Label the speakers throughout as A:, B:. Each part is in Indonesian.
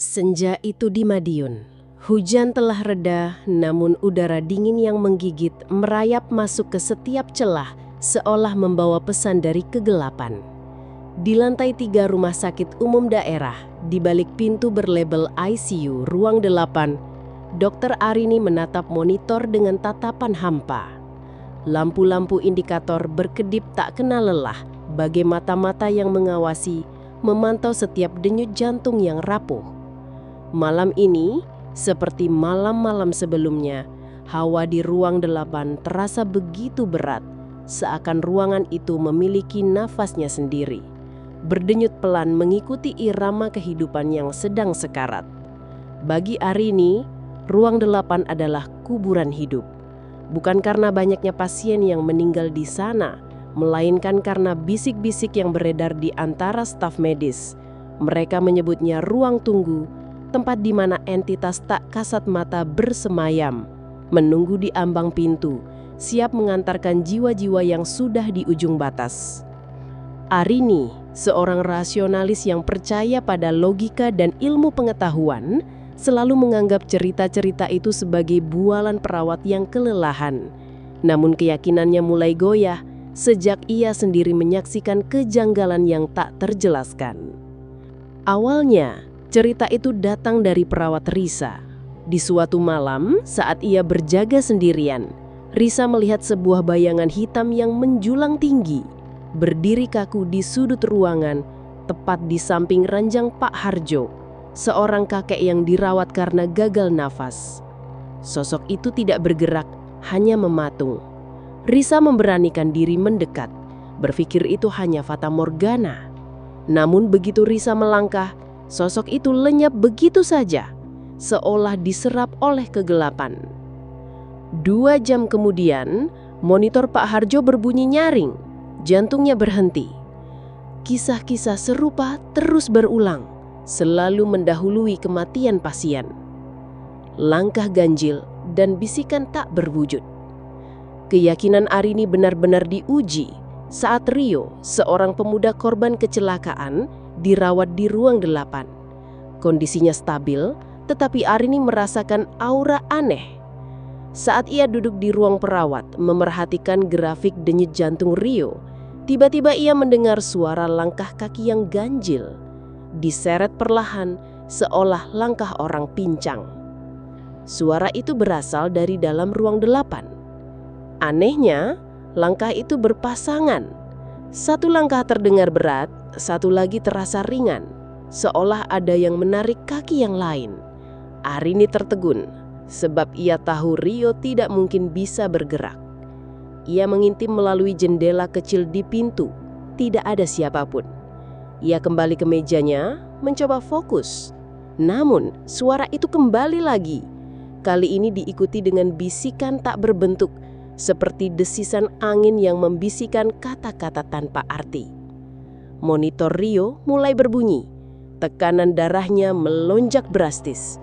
A: Senja itu di Madiun. Hujan telah reda, namun udara dingin yang menggigit merayap masuk ke setiap celah, seolah membawa pesan dari kegelapan. Di lantai 3 rumah sakit umum daerah, di balik pintu berlabel ICU Ruang 8, Dr. Arini menatap monitor dengan tatapan hampa. Lampu-lampu indikator berkedip tak kenal lelah, bagai mata-mata yang mengawasi, memantau setiap denyut jantung yang rapuh. Malam ini, seperti malam-malam sebelumnya, hawa di ruang 8 terasa begitu berat, seakan ruangan itu memiliki nafasnya sendiri. Berdenyut pelan mengikuti irama kehidupan yang sedang sekarat. Bagi Arini, ruang 8 adalah kuburan hidup. Bukan karena banyaknya pasien yang meninggal di sana, melainkan karena bisik-bisik yang beredar di antara staf medis. Mereka menyebutnya ruang tunggu, tempat di mana entitas tak kasat mata bersemayam, menunggu di ambang pintu, siap mengantarkan jiwa-jiwa yang sudah di ujung batas. Arini, seorang rasionalis yang percaya pada logika dan ilmu pengetahuan, selalu menganggap cerita-cerita itu sebagai bualan perawat yang kelelahan. Namun keyakinannya mulai goyah sejak ia sendiri menyaksikan kejanggalan yang tak terjelaskan. Awalnya, cerita itu datang dari perawat Risa. Di suatu malam, saat ia berjaga sendirian, Risa melihat sebuah bayangan hitam yang menjulang tinggi, berdiri kaku di sudut ruangan, tepat di samping ranjang Pak Harjo, seorang kakek yang dirawat karena gagal nafas. Sosok itu tidak bergerak, hanya mematung. Risa memberanikan diri mendekat, berpikir itu hanya fata morgana. Namun begitu Risa melangkah, sosok itu lenyap begitu saja, seolah diserap oleh kegelapan. 2 jam kemudian, monitor Pak Harjo berbunyi nyaring, jantungnya berhenti. Kisah-kisah serupa terus berulang, selalu mendahului kematian pasien. Langkah ganjil dan bisikan tak berwujud. Keyakinan Arini benar-benar diuji saat Rio, seorang pemuda korban kecelakaan, dirawat di ruang 8. Kondisinya stabil, tetapi Arini merasakan aura aneh. Saat ia duduk di ruang perawat, memerhatikan grafik denyut jantung Rio, tiba-tiba ia mendengar suara langkah kaki yang ganjil, diseret perlahan, seolah langkah orang pincang. Suara itu berasal dari dalam ruang 8. Anehnya, langkah itu berpasangan. Satu langkah terdengar berat, satu lagi terasa ringan, seolah ada yang menarik kaki yang lain. Arini tertegun, sebab ia tahu Rio tidak mungkin bisa bergerak. Ia mengintip melalui jendela kecil di pintu, tidak ada siapapun. Ia kembali ke mejanya, mencoba fokus. Namun, suara itu kembali lagi. Kali ini diikuti dengan bisikan tak berbentuk, seperti desisan angin yang membisikkan kata-kata tanpa arti. Monitor Rio mulai berbunyi. Tekanan darahnya melonjak drastis.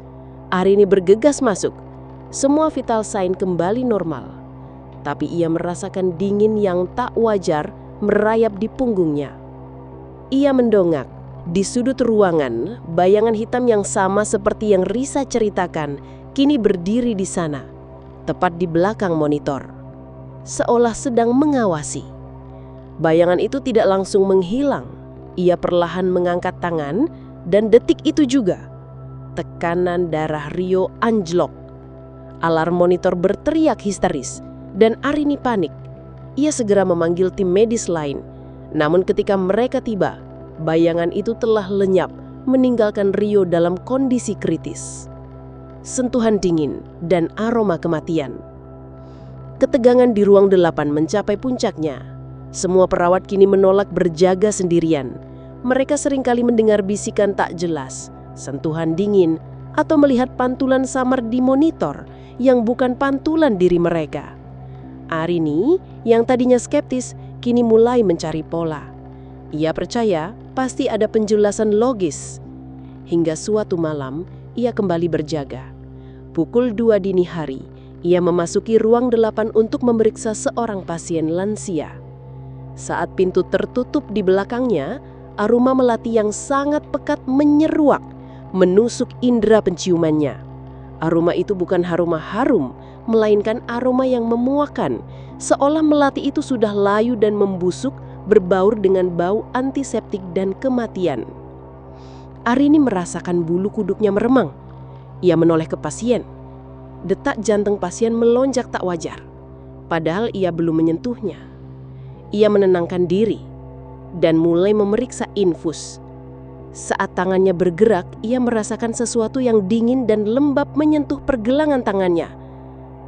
A: Arini bergegas masuk. Semua vital sign kembali normal. Tapi ia merasakan dingin yang tak wajar merayap di punggungnya. Ia mendongak. Di sudut ruangan, bayangan hitam yang sama seperti yang Risa ceritakan kini berdiri di sana, tepat di belakang monitor, seolah sedang mengawasi. Bayangan itu tidak langsung menghilang. Ia perlahan mengangkat tangan, dan detik itu juga tekanan darah Rio anjlok. Alarm monitor berteriak histeris, dan Arini panik. Ia segera memanggil tim medis lain. Namun ketika mereka tiba, bayangan itu telah lenyap, meninggalkan Rio dalam kondisi kritis. Sentuhan dingin dan aroma kematian. Ketegangan di ruang 8 mencapai puncaknya. Semua perawat kini menolak berjaga sendirian. Mereka seringkali mendengar bisikan tak jelas, sentuhan dingin, atau melihat pantulan samar di monitor yang bukan pantulan diri mereka. Arini, yang tadinya skeptis, kini mulai mencari pola. Ia percaya pasti ada penjelasan logis. Hingga suatu malam, ia kembali berjaga. Pukul 2 dini hari, Ia memasuki ruang 8 untuk memeriksa seorang pasien lansia. Saat pintu tertutup di belakangnya, aroma melati yang sangat pekat menyeruak, menusuk indera penciumannya. Aroma itu bukan aroma harum, melainkan aroma yang memuakan, seolah melati itu sudah layu dan membusuk, berbaur dengan bau antiseptik dan kematian. Arini merasakan bulu kuduknya meremang. Ia menoleh ke pasien. Detak jantung pasien melonjak tak wajar, padahal ia belum menyentuhnya. Ia menenangkan diri dan mulai memeriksa infus. Saat tangannya bergerak, ia merasakan sesuatu yang dingin dan lembab menyentuh pergelangan tangannya.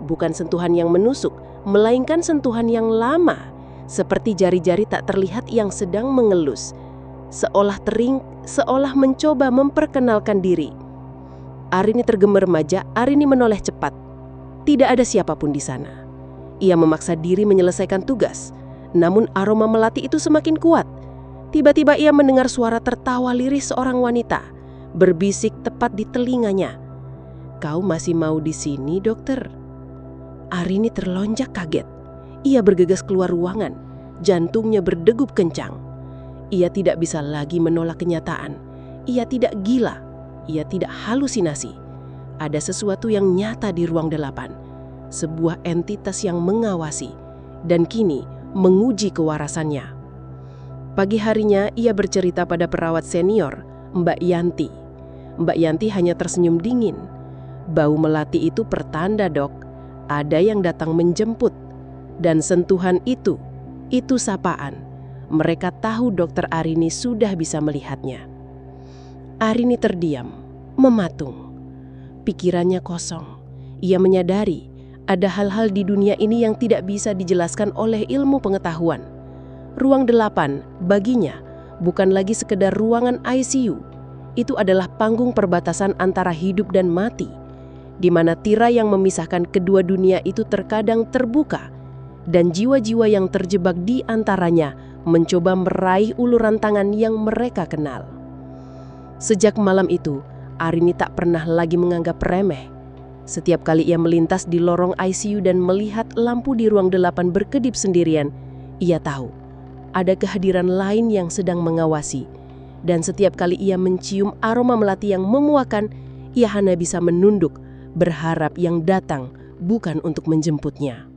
A: Bukan sentuhan yang menusuk, melainkan sentuhan yang lama, seperti jari-jari tak terlihat yang sedang mengelus. Seolah tering, seolah mencoba memperkenalkan diri. Arini tergemar remaja. Arini menoleh cepat. Tidak ada siapapun di sana. Ia memaksa diri menyelesaikan tugas, namun aroma melati itu semakin kuat. Tiba-tiba ia mendengar suara tertawa lirih seorang wanita, berbisik tepat di telinganya. "Kau masih mau di sini, dokter?" Arini terlonjak kaget. Ia bergegas keluar ruangan, jantungnya berdegup kencang. Ia tidak bisa lagi menolak kenyataan. Ia tidak gila, ia tidak halusinasi. Ada sesuatu yang nyata di ruang 8, sebuah entitas yang mengawasi, dan kini menguji kewarasannya. Pagi harinya ia bercerita pada perawat senior, Mbak Yanti. Mbak Yanti hanya tersenyum dingin. "Bau melati itu pertanda, Dok. Ada yang datang menjemput. Dan sentuhan itu sapaan. Mereka tahu Dokter Arini sudah bisa melihatnya." Arini terdiam, mematung. Pikirannya kosong. Ia menyadari ada hal-hal di dunia ini yang tidak bisa dijelaskan oleh ilmu pengetahuan. Ruang 8 baginya bukan lagi sekedar ruangan ICU. Itu adalah panggung perbatasan antara hidup dan mati, di mana tirai yang memisahkan kedua dunia itu terkadang terbuka, dan jiwa-jiwa yang terjebak di antaranya mencoba meraih uluran tangan yang mereka kenal. Sejak malam itu, Arini tak pernah lagi menganggap remeh. Setiap kali ia melintas di lorong ICU dan melihat lampu di ruang 8 berkedip sendirian, ia tahu ada kehadiran lain yang sedang mengawasi. Dan setiap kali ia mencium aroma melati yang memuakan, ia hanya bisa menunduk, berharap yang datang bukan untuk menjemputnya.